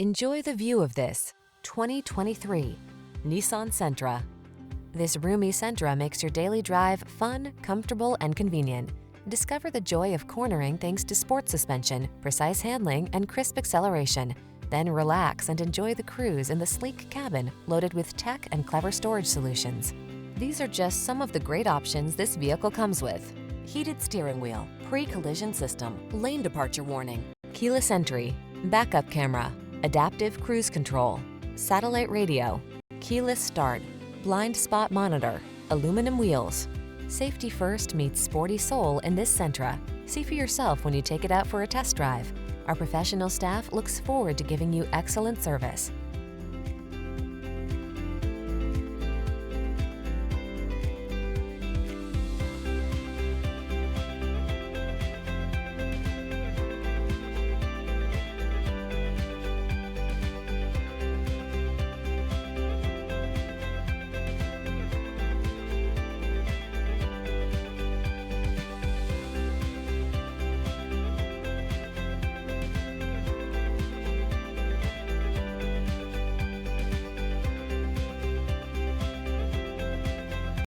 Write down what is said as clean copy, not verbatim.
Enjoy the view of this 2023 Nissan Sentra. This roomy Sentra makes your daily drive fun, comfortable, and convenient. Discover the joy of cornering thanks to sport suspension, precise handling, and crisp acceleration. Then relax and enjoy the cruise in the sleek cabin loaded with tech and clever storage solutions. These are just some of the great options this vehicle comes with: heated steering wheel, pre-collision system, lane departure warning, keyless entry, backup camera, adaptive cruise control, satellite radio, keyless start, blind spot monitor, aluminum wheels. Safety first meets sporty soul in this Sentra. See for yourself when you take it out for a test drive. Our professional staff looks forward to giving you excellent service.